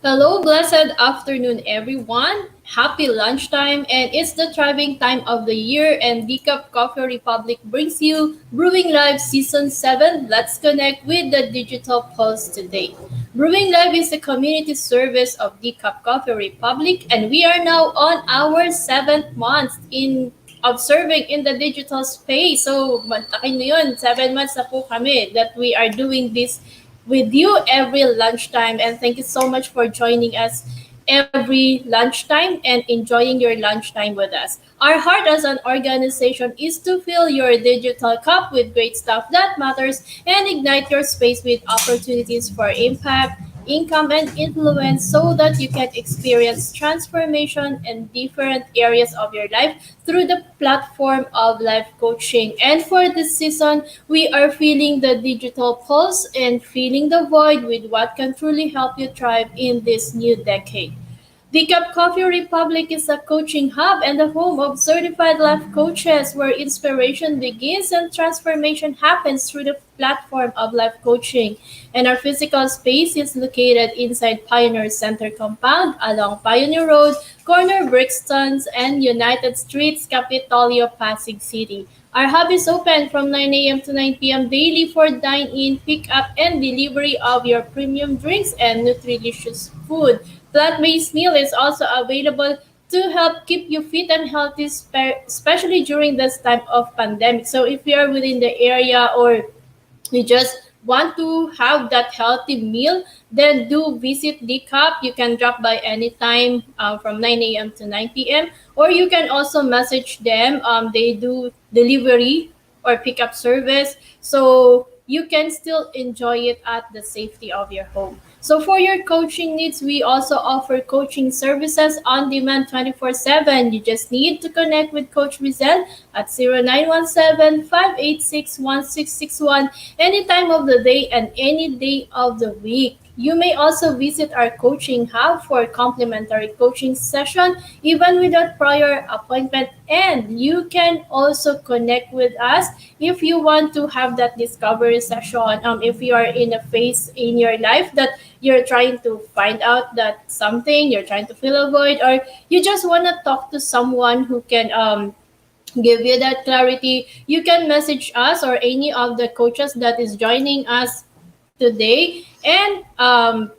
Hello, blessed afternoon, everyone. Happy lunchtime, and it's the thriving time of the year. And Decaf Coffee Republic brings you Brewing Live Season 7. Let's connect with the digital pulse today. Brewing Live is the community service of Decaf Coffee Republic, and we are now on our seventh month of serving in the digital space. So, mantakin nyo yun, 7 months na po kami that we are doing this with you every lunchtime. And thank you so much for joining us every lunchtime and enjoying your lunchtime with us. Our heart as an organization is to fill your digital cup with great stuff that matters and ignite your space with opportunities for impact, income, and influence so that you can experience transformation in different areas of your life through the platform of life coaching. And for this season, we are feeling the digital pulse and feeling the void with what can truly help you thrive in this new decade. The Cup Coffee Republic is a coaching hub and the home of certified life coaches where inspiration begins and transformation happens through the platform of life coaching. And our physical space is located inside Pioneer Center compound along Pioneer Road, corner Brixtons, and United Streets, Capitolio, Pasig City. Our hub is open from 9 a.m. to 9 p.m. daily for dine-in, pick-up, and delivery of your premium drinks and nutritious food. Plant-based meal is also available to help keep you fit and healthy, especially during this time of pandemic. So if you are within the area or you just want to have that healthy meal, then do visit the cup. You can drop by anytime from 9 a.m. to 9 p.m. Or you can also message them. They do delivery or pickup service. So you can still enjoy it at the safety of your home. So for your coaching needs, we also offer coaching services on demand 24/7. You just need to connect with Coach Rizel at 0917-586-1661 any time of the day and any day of the week. You may also visit our coaching hub for complimentary coaching session even without prior appointment, and you can also connect with us if you want to have that discovery session. If you are in a phase in your life that you're trying to find out that something, you're trying to fill a void, or you just want to talk to someone who can give you that clarity, you can message us or any of the coaches that is joining us today, and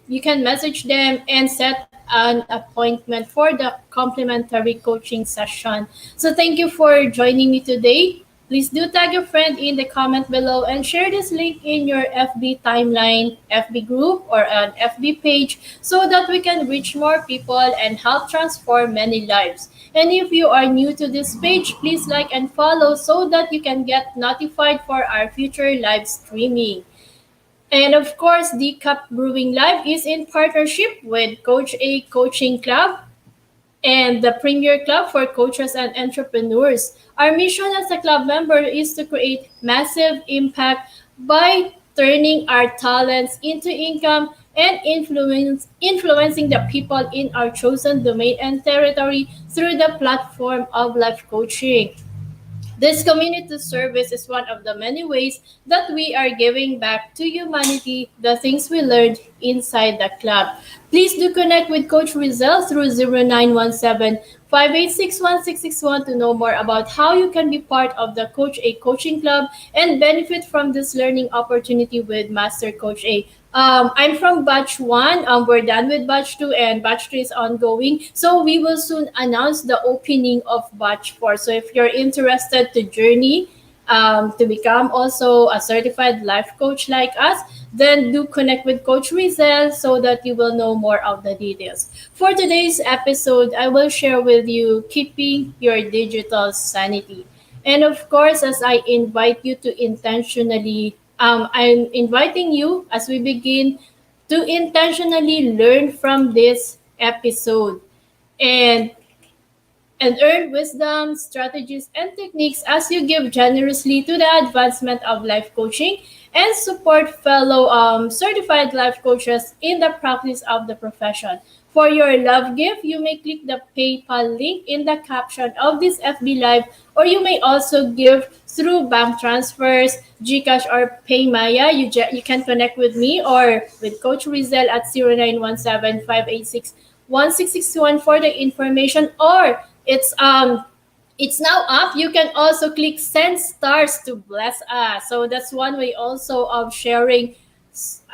you can message them and set an appointment for the complimentary coaching session. So thank you for joining me today. Please do tag your friend in the comment below and share this link in your FB timeline, FB group, or an FB page so that we can reach more people and help transform many lives. And if you are new to this page, please like and follow so that you can get notified for our future live streaming. And of course, the Cup Brewing Live is in partnership with Coach A Coaching Club and the Premier Club for Coaches and Entrepreneurs. Our mission as a club member is to create massive impact by turning our talents into income and influencing the people in our chosen domain and territory through the platform of life coaching. This community service is one of the many ways that we are giving back to humanity the things we learned inside the club. Please do connect with Coach Rizel through 0917-586-1661 to know more about how you can be part of the Coach A Coaching Club and benefit from this learning opportunity with Master Coach A. I'm from batch one. We're done with batch two, and batch three is ongoing. So we will soon announce the opening of batch four. So if you're interested to journey to become also a certified life coach like us, then do connect with Coach Rizel so that you will know more of the details. For today's episode, I will share with you keeping your digital sanity. And of course, as I invite you to intentionally, I'm inviting you as we begin to intentionally learn from this episode and and earn wisdom, strategies, and techniques as you give generously to the advancement of life coaching and support fellow certified life coaches in the practice of the profession. For your love gift, you may click the PayPal link in the caption of this FB Live, or you may also give through bank transfers, GCash, or PayMaya. You can connect with me or with Coach Rizel at 0917-586-1661 for the information, or it's now up. You can also click send stars to bless us. So that's one way also of sharing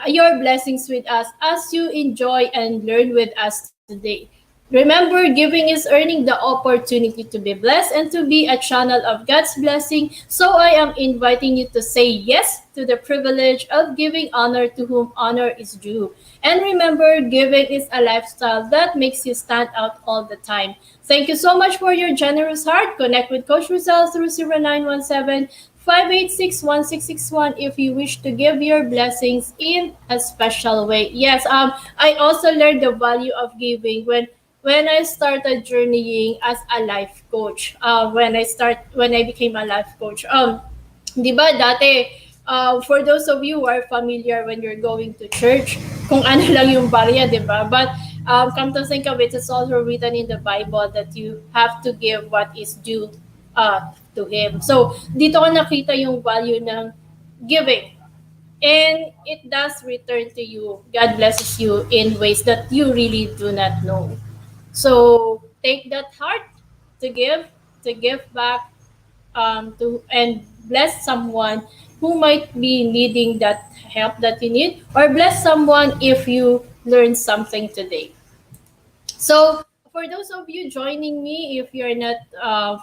your blessings with us as you enjoy and learn with us today. Remember, giving is earning the opportunity to be blessed and to be a channel of God's blessing. So I am inviting you to say yes to the privilege of giving honor to whom honor is due. And remember, giving is a lifestyle that makes you stand out all the time. Thank you so much for your generous heart. Connect with Coach Rizal through 0917-586-1661 if you wish to give your blessings in a special way. Yes, I also learned the value of giving when I started journeying as a life coach. When I became a life coach. 'Di ba dati, for those of you who are familiar when you're going to church, kung ano lang yung barya, 'di ba? But come to think of it, it's also written in the Bible that you have to give what is due to Him. So, dito ko nakita yung value ng giving. And it does return to you. God blesses you in ways that you really do not know. So, take that heart to give back, to and bless someone who might be needing that help that you need, or bless someone if you learn something today. So, for those of you joining me, if you're not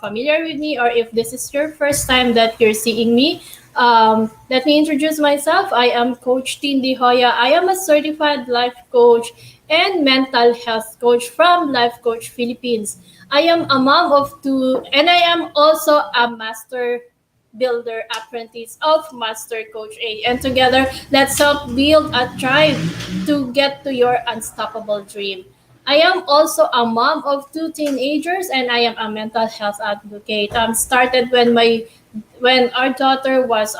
familiar with me, or if this is your first time that you're seeing me, let me introduce myself. I am Coach Tindy Joya. I am a certified life coach and mental health coach from Life Coach Philippines. I am a mom of two, and I am also a master builder apprentice of Master Coach A. And together, let's help build a tribe to get to your unstoppable dream. I am also a mom of two teenagers, and I am a mental health advocate. Started when our daughter was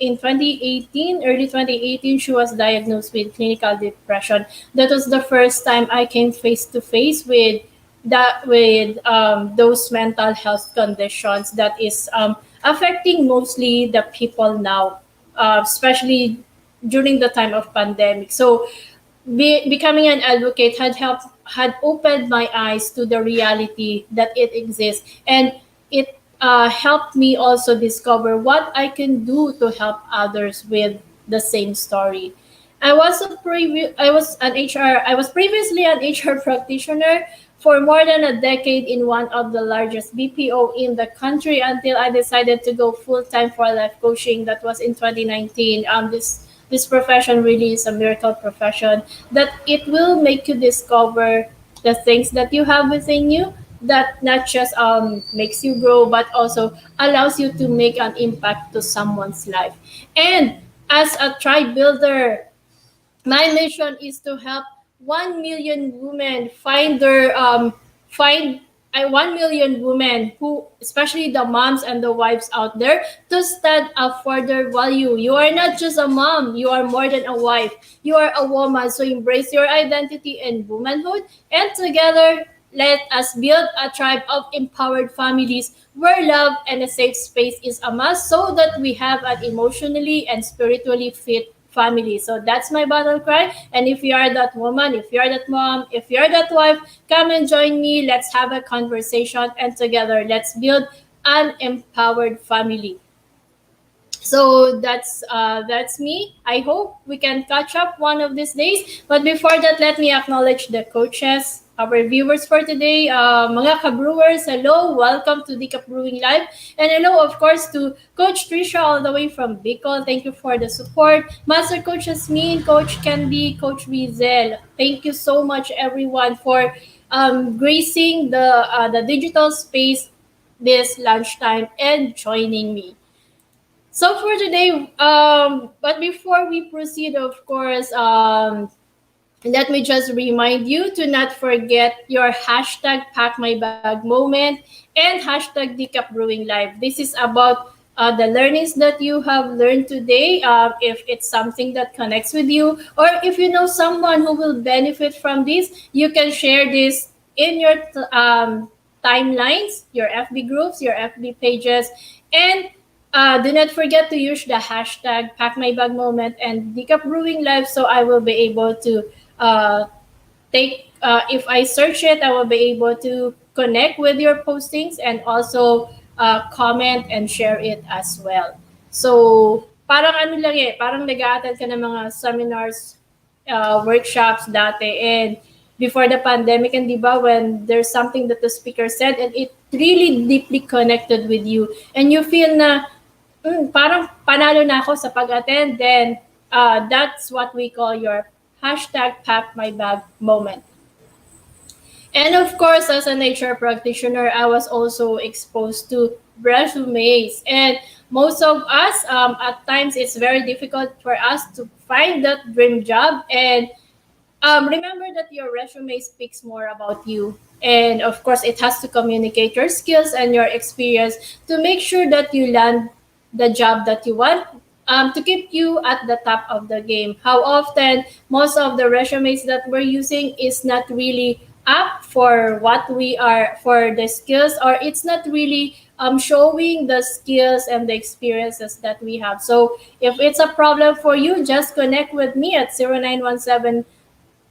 in 2018, early 2018, she was diagnosed with clinical depression. That was the first time I came face to face with those mental health conditions that is affecting mostly the people now, especially during the time of pandemic. So becoming an advocate had opened my eyes to the reality that it exists, and it helped me also discover what I can do to help others with the same story. I was previously an HR practitioner for more than a decade in one of the largest BPO in the country until I decided to go full time for life coaching. That was in 2019. This profession really is a miracle profession that it will make you discover the things that you have within you, that not just makes you grow but also allows you to make an impact to someone's life. And as a tribe builder, my mission is to help 1 million women find 1 million women who, especially the moms and the wives out there, to stand up for their value. You are not just a mom, you are more than a wife. You are a woman, so embrace your identity and womanhood, and together let us build a tribe of empowered families where love and a safe space is a must, so that we have an emotionally and spiritually fit family. So that's my battle cry. And if you are that woman, if you are that mom, if you are that wife, come and join me. Let's have a conversation, and together let's build an empowered family. So that's me. I hope we can catch up one of these days. But before that, let me acknowledge the coaches, our viewers for today. Mga ka-brewers, hello, welcome to the Brewing Live, and hello, of course, to Coach Trisha all the way from Bicol. Thank you for the support. Master Coach Jasmine, Coach Candy, Coach Rizel. Thank you so much, everyone, for gracing the digital space this lunchtime and joining me. So for today, but before we proceed, of course, let me just remind you to not forget your hashtag Pack My Bag moment and hashtag Decaf Brewing Live. This is about the learnings that you have learned today, if it's something that connects with you, or if you know someone who will benefit from this, you can share this in your timelines, your FB groups, your FB pages, and do not forget to use the hashtag #PackMyBagMoment and Decaf Brewing Live, so I will be able to take if I search it, I will be able to connect with your postings and also comment and share it as well. So, parang ano lang eh, parang nag-a-attend ka ng mga seminars, workshops dati, and before the pandemic, and di ba, when there's something that the speaker said and it really deeply connected with you, and you feel na, parang panalo na ako sa pag-attend, then that's what we call your hashtag pack my bag moment. And of course, as a nature practitioner, I was also exposed to resumes. And most of us, at times, it's very difficult for us to find that dream job. And remember that your resume speaks more about you. And of course, it has to communicate your skills and your experience to make sure that you land the job that you want, to keep you at the top of the game. How often most of the resumes that we're using is not really up for what we are, for the skills, or it's not really showing the skills and the experiences that we have. So if it's a problem for you, just connect with me at 0917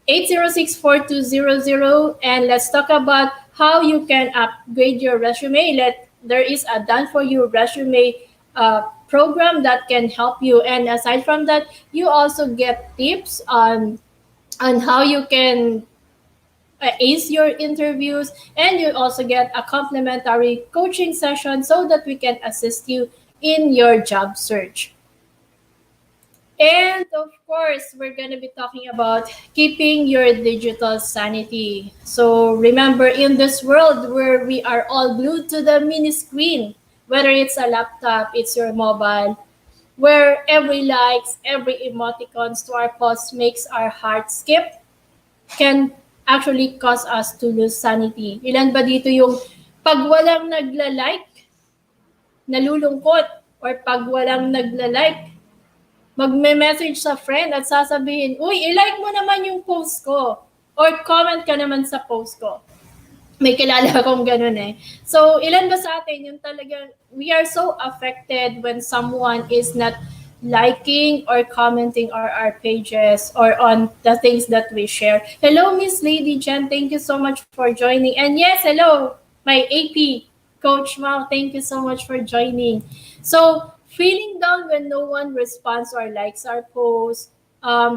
8064200, and let's talk about how you can upgrade your resume. There is a done for you resume program that can help you, and aside from that, you also get tips on how you can ace your interviews, and you also get a complimentary coaching session so that we can assist you in your job search. And of course, we're going to be talking about keeping your digital sanity. So remember, in this world where we are all glued to the mini screen, whether it's a laptop, it's your mobile, where every likes, every emoticons to our posts makes our heart skip, can actually cause us to lose sanity. Ilan ba dito yung pag walang nagla-like, nalulungkot, or pag walang nagla-like, magme-message sa friend at sasabihin, uy, i-like mo naman yung post ko, or comment ka naman sa post ko. May kilala akong ganun eh. So, ilan ba sa atin yung talagang we are so affected when someone is not liking or commenting our pages or on the things that we share. Hello, Miss Lady Jen. Thank you so much for joining. And yes, hello, my AP, Coach Mal. Thank you so much for joining. So, feeling down when no one responds or likes our posts,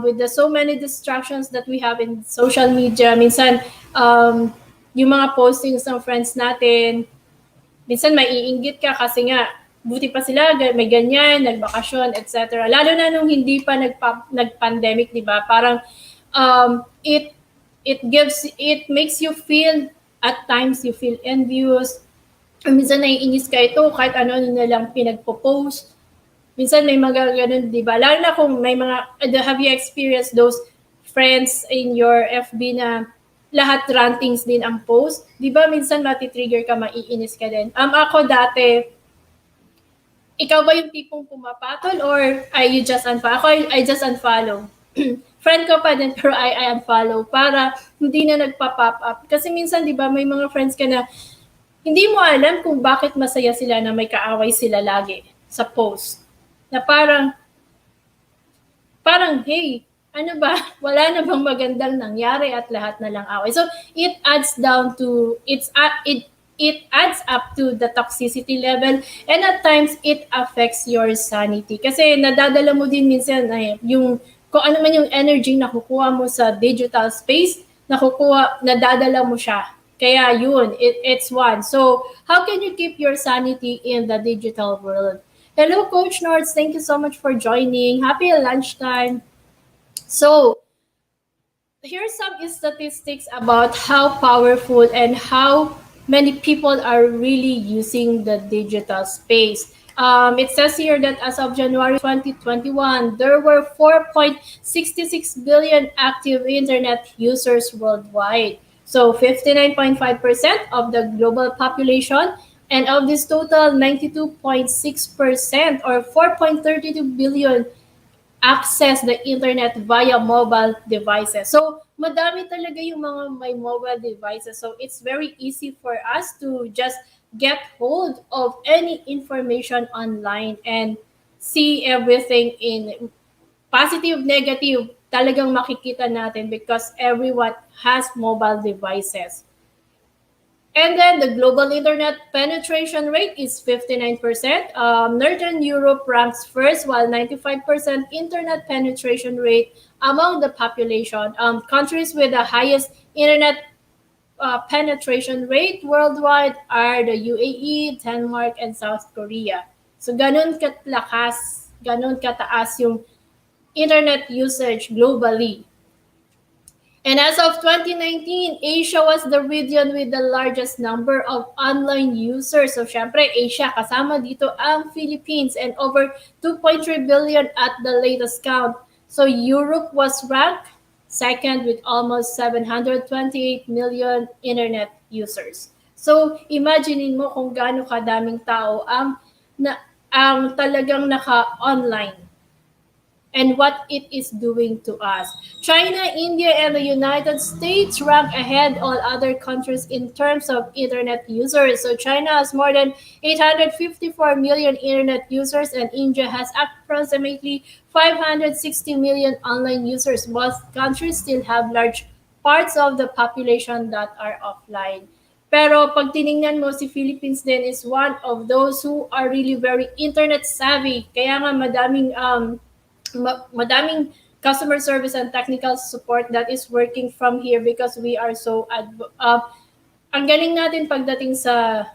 with the so many distractions that we have in social media, minsan, yung mga postings ng friends natin, minsan maiinggit ka kasi nga, buti pa sila, may ganyan, nagbakasyon, etc. Lalo na nung hindi pa nag-pandemic, di ba? Parang it makes you feel, at times you feel envious. Minsan naiinis ka ito, kahit ano na lang pinagpo-post. Minsan may mga ganun, di ba? Lalo na kung may mga, have you experienced those friends in your FB na lahat rantings din ang post? Di ba minsan matitrigger ka, maiinis ka din? Ako dati, ikaw ba yung tipong pumapatol or you just unfollow? Ako, I just unfollow. Friend ko pa din, pero I unfollow para hindi na nagpa-pop up. Kasi minsan, di ba, may mga friends ka na hindi mo alam kung bakit masaya sila na may kaaway sila lagi sa post. Na parang, hey, ano ba, wala na bang magandang nangyari at lahat na lang away. So, it adds up to the toxicity level, and at times, it affects your sanity. Kasi nadadala mo din minsan yung, kung ano man yung energy na kukuha mo sa digital space, nadadala mo siya. Kaya yun, it's one. So, how can you keep your sanity in the digital world? Hello, Coach Nords. Thank you so much for joining. Happy lunchtime. So, here's some statistics about how powerful and how many people are really using the digital space. It says here that as of January 2021, there were 4.66 billion active internet users worldwide. So 59.5% of the global population, And of this total, 92.6% or 4.32 billion access the internet via mobile devices. So, madami talaga yung mga may mobile devices. So, it's very easy for us to just get hold of any information online and see everything in positive, negative, talagang makikita natin because everyone has mobile devices. And then the global internet penetration rate is 59%. Northern Europe ranks first, while 95% internet penetration rate among the population. Countries with the highest internet penetration rate worldwide are the UAE, Denmark, and South Korea. So ganun katlakas, ganun kataas yung internet usage globally. And as of 2019, Asia was the region with the largest number of online users. So syempre, Asia, kasama dito ang Philippines and over 2.3 billion at the latest count. So Europe was ranked second with almost 728 million internet users. So imaginein mo kung gaano kadaming tao ang talagang naka-online and what it is doing to us. China, India, and the United States rank ahead all other countries in terms of internet users. So China has more than 854 million internet users, and India has approximately 560 million online users. Both countries still have large parts of the population that are offline. Pero pag tiningnan mo, si Philippines din is one of those who are really very internet savvy. Kaya nga madaming customer service and technical support that is working from here because we are so ang galing natin pagdating sa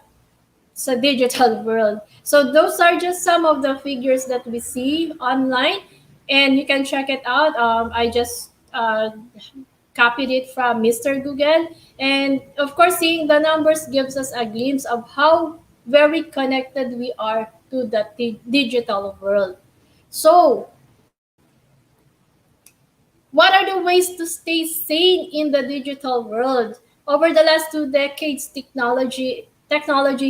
digital world. So those are just some of the figures that we see online, and you can check it out. I just copied it from Mr. Google, and of course, seeing the numbers gives us a glimpse of how very connected we are to the digital world. So, what are the ways to stay sane in the digital world? Over the last 2 decades, technology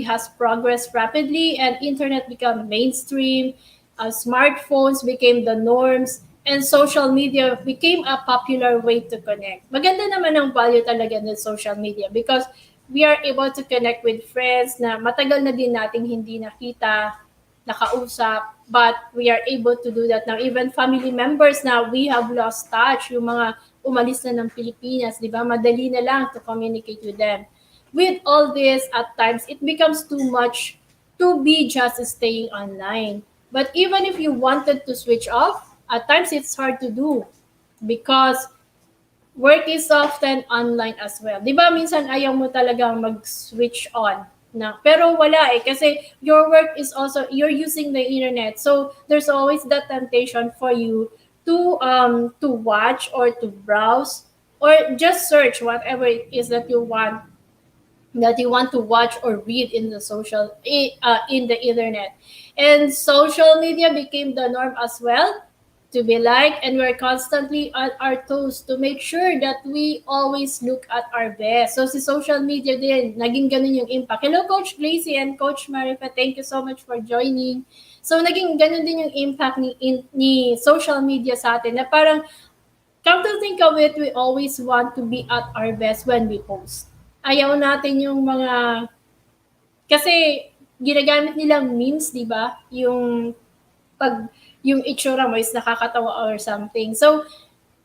has progressed rapidly and internet became mainstream, smartphones became the norms, and social media became a popular way to connect. Maganda naman ang value talaga ng social media because we are able to connect with friends na matagal na din nating hindi nakita, nakausap, but we are able to do that now. Even family members now, we have lost touch. Yung mga umalis na ng Pilipinas, di ba? Madali na lang to communicate with them. With all this, at times, it becomes too much to be just staying online. But even if you wanted to switch off, at times it's hard to do because work is often online as well. Di ba minsan ayaw mo talagang mag-switch on na. Pero wala eh kasi your work is also, you're using the internet. So there's always that temptation for you to watch or to browse or just search whatever it is that you want to watch or read in the in the internet. And social media became the norm as well to be liked, and we're constantly at our toes to make sure that we always look at our best. So si social media din, naging ganun yung impact. Hello Coach Gracie and Coach Marifa, thank you so much for joining. So naging ganun din yung impact ni social media sa atin na parang come to think of it, we always want to be at our best when we post. Ayaw natin yung mga, kasi ginagamit nilang memes, di ba? Pag yung itsura mo is nakakatawa or something. So,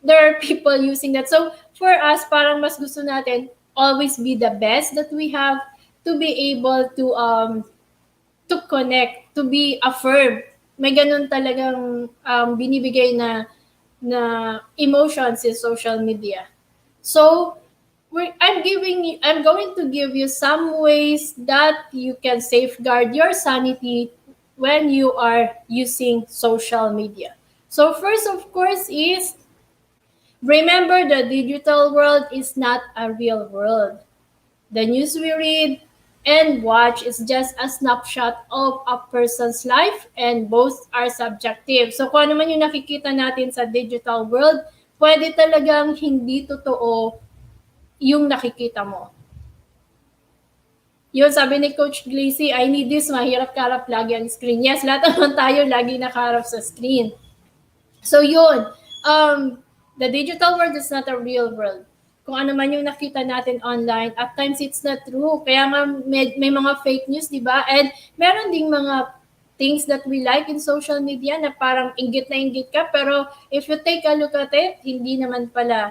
there are people using that. So, for us, parang mas gusto natin always be the best that we have to be able to connect, to be affirmed. May ganun talagang binibigay na emotions in social media. So, I'm going to give you some ways that you can safeguard your sanity when you are using social media. So first, of course, is remember the digital world is not a real world. The news we read and watch is just a snapshot of a person's life, and both are subjective. So kung ano man yung nakikita natin sa digital world, pwede talagang hindi totoo yung nakikita mo. Yun, sabi ni Coach Glacy, I need this, mahirap kaharap lagi ang screen. Yes, lahat naman tayo lagi nakaharap sa screen. So yun, the digital world is not a real world. Kung ano man yung nakita natin online, at times it's not true. Kaya nga may mga fake news, di ba? And meron ding mga things that we like in social media na parang inggit na inggit ka, pero if you take a look at it, hindi naman pala.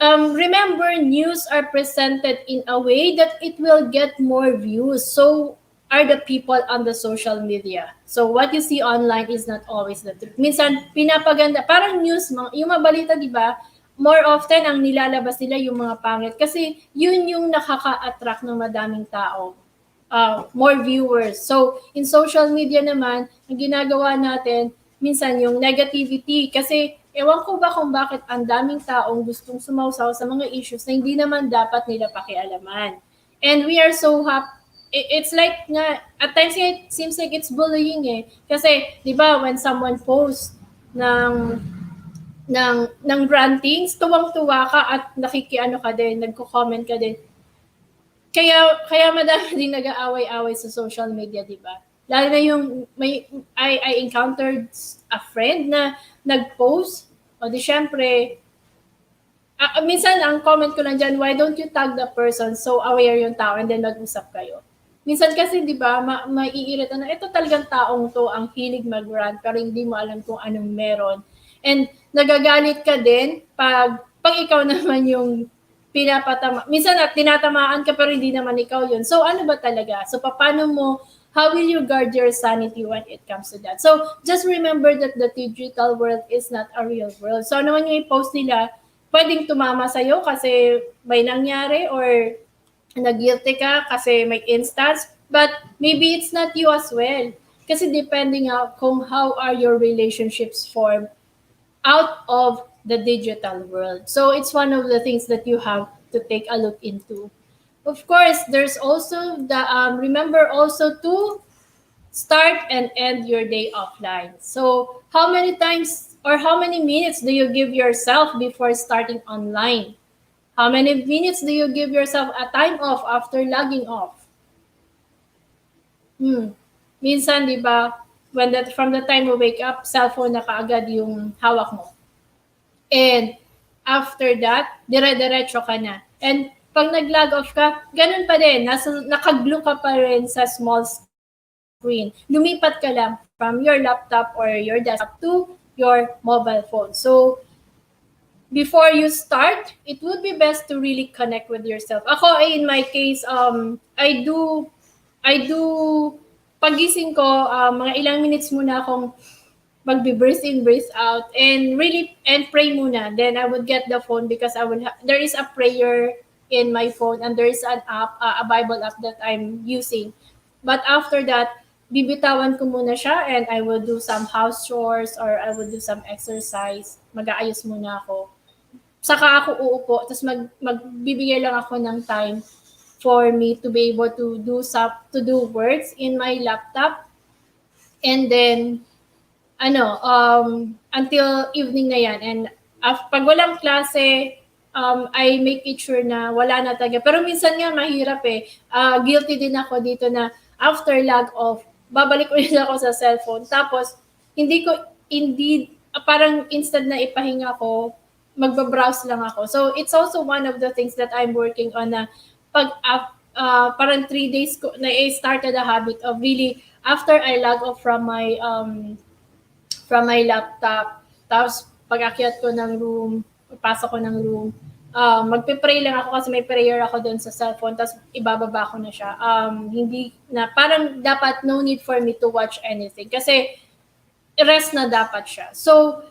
Remember, news are presented in a way that it will get more views. So are the people on the social media. So what you see online is not always the truth. Minsan, pinapaganda. Parang news, yung mga balita, di ba? More often, ang nilalabas nila yung mga pangit. Kasi yun yung nakaka-attract ng madaming tao. More viewers. So, in social media naman, ang ginagawa natin, minsan yung negativity. Kasi, ewan ko ba kung bakit ang daming taong gustong sumausaw sa mga issues na hindi naman dapat nila pakialaman. And we are so happy. It's like nga, at times it seems like it's bullying eh. Kasi, di ba, when someone posts ng rantings, tuwang-tuwa ka at nakikiano ka din, nagko-comment ka din. Kaya madami din nag-aaway-away sa social media, di ba? Lalo na yung I encountered a friend na nag-post, o di syempre, minsan ang comment ko lang dyan, why don't you tag the person so aware yung tao and then mag-usap kayo. Minsan kasi, di ba, maiirita na, ito talagang taong to ang hilig mag-rant pero hindi mo alam kung anong meron. And nagagalit ka din pag ikaw naman yung pinapatama. Minsan tinatamaan ka pero hindi naman ikaw yun. So ano ba talaga? So paano mo, how will you guard your sanity when it comes to that? So just remember that the digital world is not a real world. So ano man yung i-post nila, pwedeng tumama sa'yo kasi may nangyari or nag-guilty ka kasi may instance, but maybe it's not you as well. Kasi depending kung how are your relationships formed out of the digital world. So it's one of the things that you have to take a look into. Of course, there's also the remember also to start and end your day offline. So how many times or how many minutes do you give yourself before starting online? How many minutes do you give yourself a time off after logging off? Minsan, di ba, from the time you wake up, cellphone na kaagad yung hawak mo. And after that, dire-diretso ka na. And pag nag-log off ka, ganun pa din. Nakaglue ka pa rin sa small screen. Lumipat ka lang from your laptop or your desktop to your mobile phone. So, before you start, it would be best to really connect with yourself. Ako, in my case, I do, pagising ko, mga ilang minutes muna akong magbe-breathe in, breathe out, and pray muna. Then I would get the phone because there is a prayer in my phone and there is an app, a Bible app that I'm using. But after that, bibitawan ko muna siya and I will do some house chores or I will do some exercise. Mag-aayos muna ako. Saka ako uupo, tapos magbibigay lang ako ng time for me to be able to do works in my laptop. And then, until evening na yan. And pag walang klase, I make it sure na wala na talaga. Pero minsan nga mahirap eh. Guilty din ako dito na after log off, babalik ulit ako sa cellphone. Tapos, parang instead na ipahinga ko, magbabrowse lang ako. So, it's also one of the things that I'm working on na parang 3 days ko, na I started a habit of really, after I log off from my laptop, tapos pag-akyat ko ng room, pasok ko ng room, magpe-pray lang ako kasi may prayer ako doon sa cellphone, tapos ibababa ko na siya. Hindi na, parang dapat no need for me to watch anything kasi rest na dapat siya. So,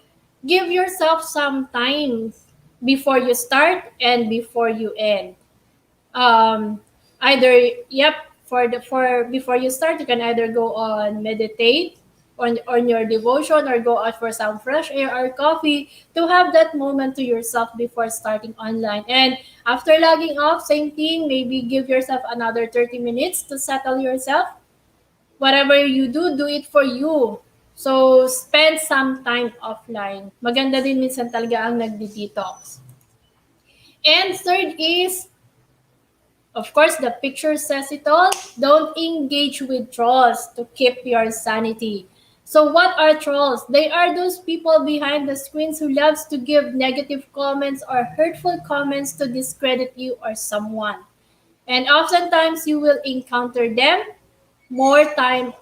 give yourself some time before you start and before you end. Before you start, you can either go on meditate on your devotion or go out for some fresh air or coffee to have that moment to yourself before starting online. And after logging off, same thing, maybe give yourself another 30 minutes to settle yourself. Whatever you do it for you. So, spend some time offline. Maganda din minsan talaga ang nagdi-detox. And third is, Of course, the picture says it all. Don't engage with trolls to keep your sanity. So what are trolls? They are those people behind the screens who loves to give negative comments or hurtful comments to discredit you or someone. And oftentimes you will encounter them more time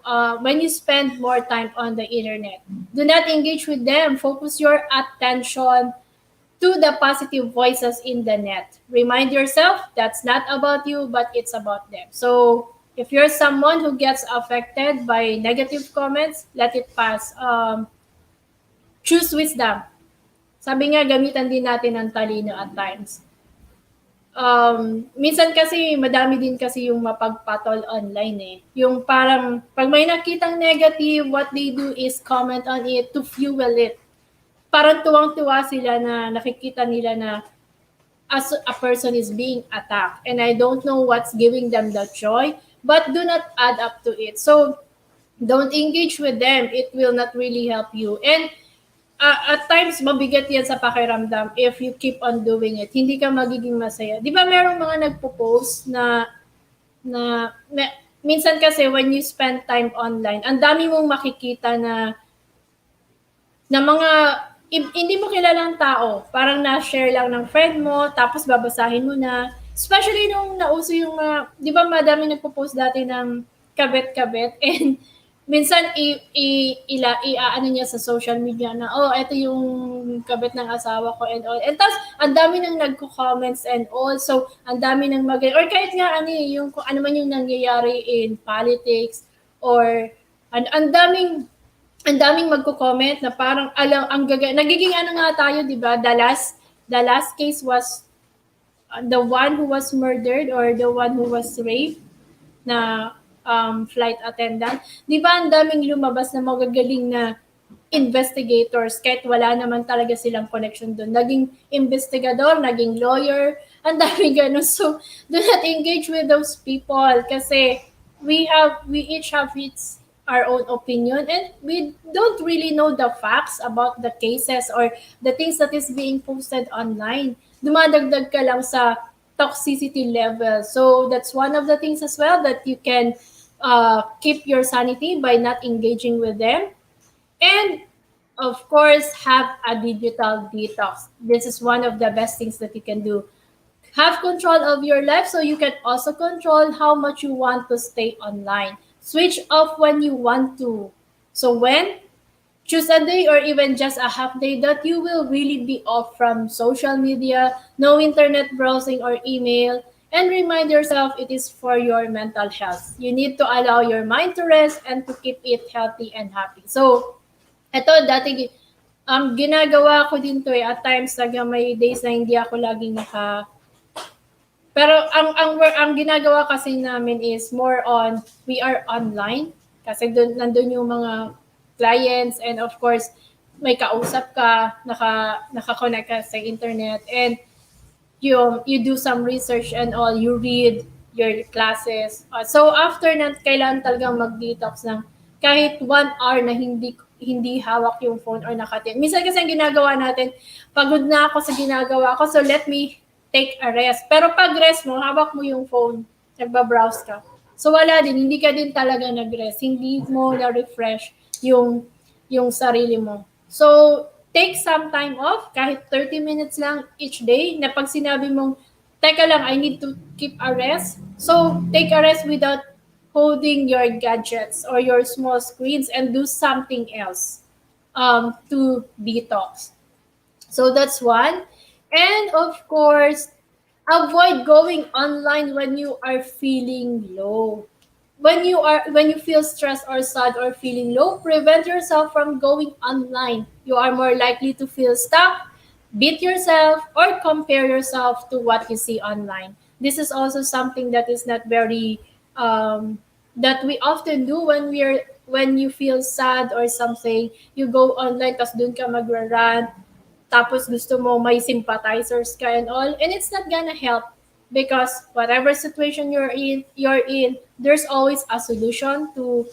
when you spend more time on the internet. Do not engage with them. Focus your attention to the positive voices in the net. Remind yourself that's not about you, but it's about them. So if you're someone who gets affected by negative comments, let it pass. Choose wisdom. Sabi nga, gamitan din natin ng talino at times. Minsan kasi madami din kasi yung mapagpatol online eh. Yung parang pag may nakitang negative, what they do is comment on it to fuel it. Parang tuwang-tuwa sila na nakikita nila na as a person is being attacked. And I don't know what's giving them the joy, but do not add up to it. So don't engage with them. It will not really help you. And at times, mabigat yan sa pakiramdam if you keep on doing it. Hindi ka magiging masaya. Di ba merong mga nagpo-post na minsan kasi when you spend time online, ang dami mong makikita na mga hindi mo kilalang tao. Parang na-share lang ng friend mo, tapos babasahin mo na. Especially nung nauso yung mga, di ba madami nagpo-post dati ng kabet-kabet and minsan ano niya sa social media na, oh, ito yung kabit ng asawa ko and all. And tapos, ang dami nang nagko-comments and all. So, ang dami nang or kahit nga yung kung ano man yung nangyayari in politics or ang daming magko-comment na parang alam nagiging ano nga tayo, 'di ba? The last case was the one who was murdered or the one who was raped na flight attendant. 'Di ba ang daming lumabas na magagaling na investigators kahit wala naman talaga silang connection doon. Naging investigador, naging lawyer, ang daming ganun. So, do not engage with those people kasi we each have our own opinion and we don't really know the facts about the cases or the things that is being posted online. Dumadagdag ka lang sa toxicity level. So that's one of the things as well that you can keep your sanity by not engaging with them. And of course, have a digital detox. This is one of the best things that you can do. Have control of your life so you can also control how much you want to stay online. Switch off when you want to. So when? Choose a day or even just a half day that you will really be off from social media, no internet browsing or email, and remind yourself it is for your mental health. You need to allow your mind to rest and to keep it healthy and happy. So, ito dati ginagawa ko din to at times talaga may days na hindi ako laging pero ang ginagawa kasi namin is more on we are online kasi nandun yung mga clients and of course may kausap ka, naka-connect ka sa internet and you do some research and all, you read your classes. So after that, kailangan talagang mag-detox ng kahit 1 hour na hindi hawak yung phone or nakatin. Minsan kasi ang ginagawa natin, pagod na ako sa ginagawa ko, so let me take a rest. Pero pag rest mo, hawak mo yung phone, nagbabrowse ka. So wala din, hindi ka din talaga nag-rest. Hindi mo na-refresh yung sarili mo. So, take some time off, kahit 30 minutes lang each day, na pag sinabi mong, teka lang, I need to keep a rest. So, take a rest without holding your gadgets or your small screens and do something else to detox. So, that's one. And of course, avoid going online when you are feeling low. When you feel stressed or sad or feeling low, prevent yourself from going online. You are more likely to feel stuck, beat yourself, or compare yourself to what you see online. This is also something that is not very that we often do when you feel sad or something. You go online, tas dun ka magra-rant, tapos gusto mo may sympathizers ka and all, and it's not gonna help because whatever situation you're in, there's always a solution to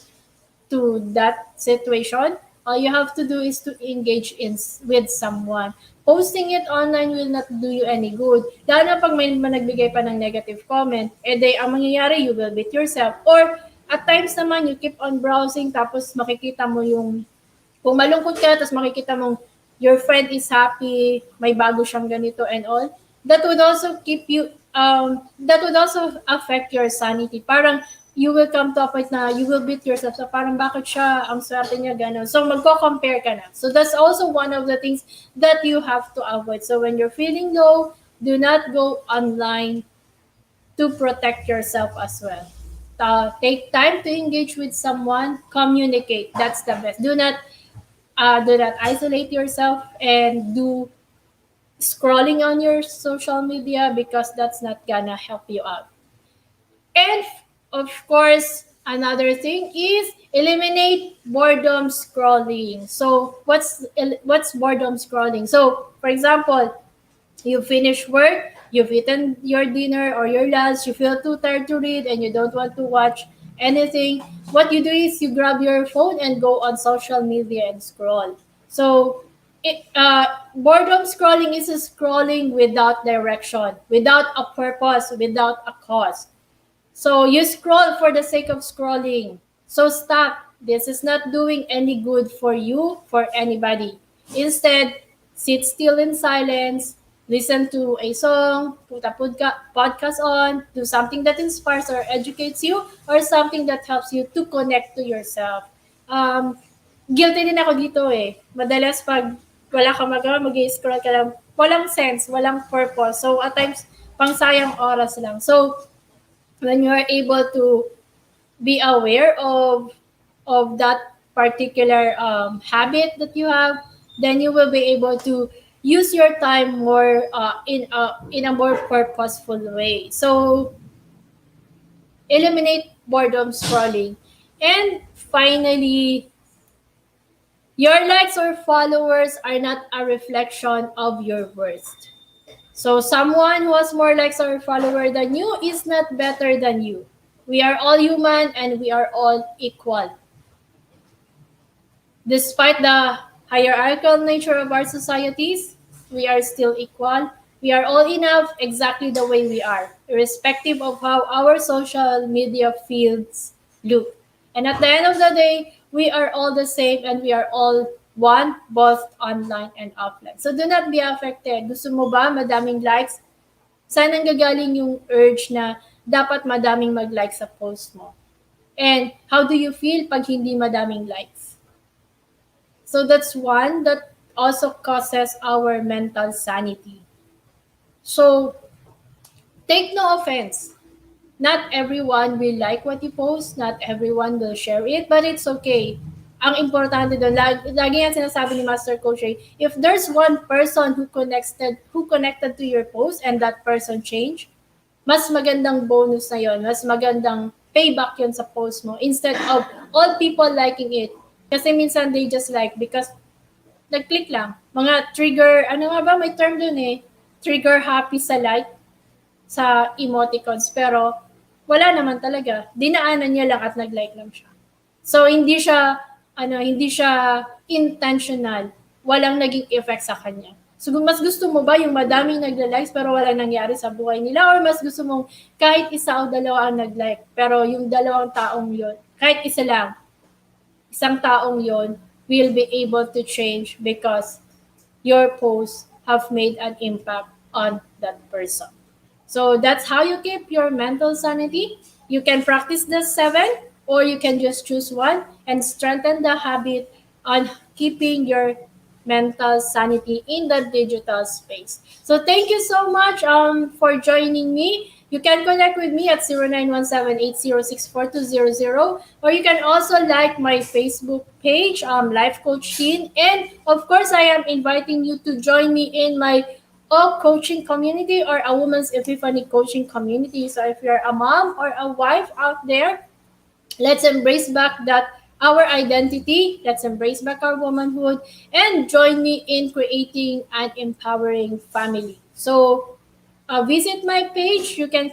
that situation. All you have to do is to engage with someone. Posting it online will not do you any good. Lalo na pag may nagbigay pa ng negative comment, ang mangyayari, you will beat yourself. Or at times naman, you keep on browsing tapos makikita mo yung kung malungkot ka, tapos makikita mong your friend is happy, may bago siyang ganito and all, that would also that would also affect your sanity. Parang you will come to a point na you will beat yourself. So parang bakit siya, ang swerte niya, gano'n. So magko-compare ka na. So that's also one of the things that you have to avoid. So when you're feeling low, do not go online to protect yourself as well. Take time to engage with someone, communicate. That's the best. Do not isolate yourself and do scrolling on your social media because that's not gonna help you out. And of course, another thing is eliminate boredom scrolling. So what's boredom scrolling? So for example, you finish work, you've eaten your dinner or your lunch, you feel too tired to read and you don't want to watch anything. What you do is you grab your phone and go on social media and scroll. So boredom scrolling is a scrolling without direction, without a purpose, without a cause. So you scroll for the sake of scrolling. So stop. This is not doing any good for you, for anybody. Instead, sit still in silence, listen to a song, put a podcast on, do something that inspires or educates you, or something that helps you to connect to yourself. Guilty din ako dito eh. Madalas pag wala kang magawa, mag-scroll ka lang. Walang sense, walang purpose. So at times, pang sayang oras lang. So when you are able to be aware of that particular habit that you have, then you will be able to use your time more in a more purposeful way. So eliminate boredom scrolling. And finally, your likes or followers are not a reflection of your worth. So someone who has more likes or follower than you is not better than you. We are all human and we are all equal. Despite the hierarchical nature of our societies, we are still equal. We are all enough exactly the way we are, irrespective of how our social media feeds look. And at the end of the day, we are all the same and we are all one, both online and offline. So do not be affected. Gusto mo ba madaming likes? Saan nanggagaling yung urge na dapat madaming mag-like sa post mo? And how do you feel pag hindi madaming likes? So that's one that also causes our mental sanity. So take no offense. Not everyone will like what you post, not everyone will share it, but it's okay. Ang importante doon, lagi yan sinasabi ni Master Coach Ray, if there's one person who connected to your post and that person changed, mas magandang bonus na yon, mas magandang payback yon sa post mo instead of all people liking it. Kasi minsan they just like because nag-click lang. Mga trigger, ano nga ba, may term dun eh, trigger happy sa like, sa emoticons. Pero wala naman talaga. Dinaanan niya lang at nag-like lang siya. So hindi siya intentional. Walang naging effect sa kanya. So mas gusto mo ba yung madaming nagla-likes pero wala nangyari sa buhay nila, or mas gusto mong kahit isa o dalawa ang nag-like pero yung dalawang taong yon, kahit isa lang, isang taong yon will be able to change because your posts have made an impact on that person. So that's how you keep your mental sanity. You can practice the 7 or you can just choose one and strengthen the habit on keeping your mental sanity in the digital space. So thank you so much for joining me. You can connect with me at 0917-806-4200, or you can also like my Facebook page, Life Coach Teen. And of course, I am inviting you to join me in my coaching community or a Woman's Epiphany coaching community. So if you're a mom or a wife out there, let's embrace back our identity. Let's embrace back our womanhood and join me in creating an empowering family. So visit my page. You can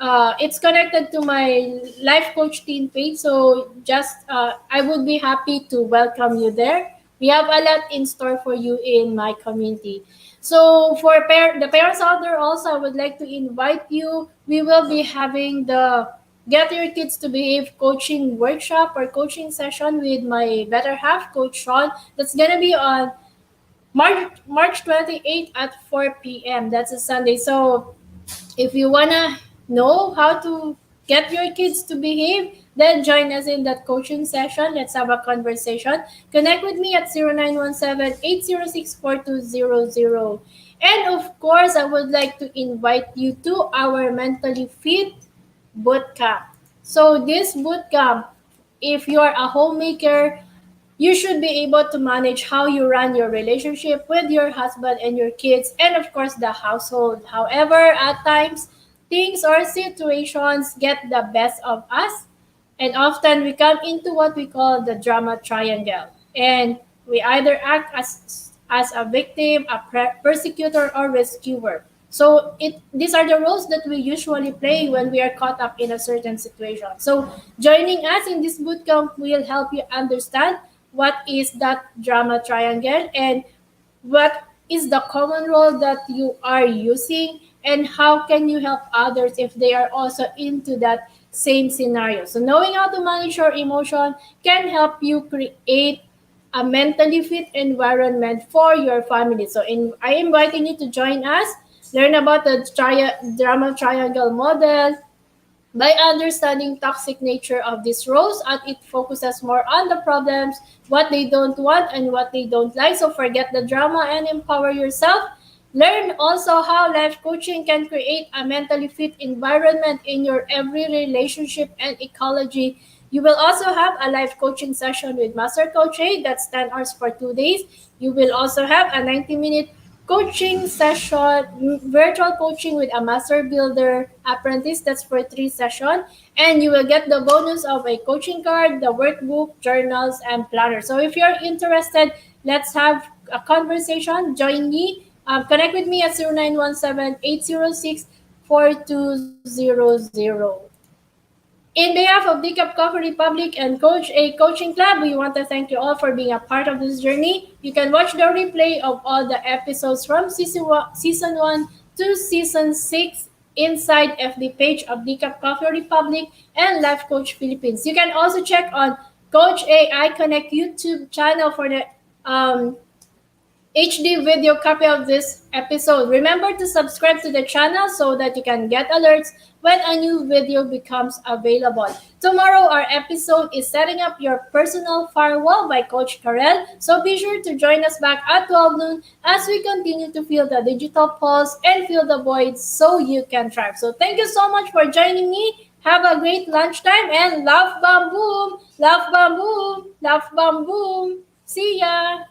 It's connected to my life coach teen page. So just I would be happy to welcome you there. We have a lot in store for you in my community. So for the parents out there also, I would like to invite you. We will be having the Get Your Kids to Behave coaching workshop or coaching session with my better half, Coach Sean. That's gonna be on March 28th at 4 p.m. That's a Sunday. So if you wanna know how to get your kids to behave, then join us in that coaching session. Let's have a conversation. Connect with me at 0917-806-4200. And of course, I would like to invite you to our Mentally Fit bootcamp. So this bootcamp, if you're a homemaker, you should be able to manage how you run your relationship with your husband and your kids, and of course, the household. However, at times, things or situations get the best of us, and often we come into what we call the drama triangle. And we either act as a victim, a persecutor, or rescuer. So these are the roles that we usually play when we are caught up in a certain situation. So joining us in this bootcamp will help you understand what is that drama triangle and what is the common role that you are using, and how can you help others if they are also into that same scenario. So knowing how to manage your emotion can help you create a mentally fit environment for your family. So I am inviting you to join us, learn about the drama triangle model, by understanding toxic nature of these roles, and it focuses more on the problems, what they don't want and what they don't like. So forget the drama and empower yourself. Learn also how life coaching can create a mentally fit environment in your every relationship and ecology. You will also have a life coaching session with Master Coach A. That's 10 hours for 2 days. You will also have a 90-minute coaching session, virtual coaching with a master builder apprentice. That's for 3 sessions. And you will get the bonus of a coaching card, the workbook, journals, and planner. So if you're interested, let's have a conversation. Join me. Connect with me at 0917-806-4200. In behalf of Decaf Coffee Republic and Coach A Coaching Club, we want to thank you all for being a part of this journey. You can watch the replay of all the episodes from season 1 to season 6 inside FB page of Decaf Coffee Republic and Life Coach Philippines. You can also check on Coach AI Connect YouTube channel for the HD video copy of this episode. Remember to subscribe to the channel so that you can get alerts when a new video becomes available. Tomorrow, our episode is Setting Up Your Personal Firewall by Coach Karel. So be sure to join us back at 12 noon as we continue to feel the digital pulse and fill the void so you can thrive. So thank you so much for joining me. Have a great lunchtime and love bam boom, love bam boom, love bam boom. See ya!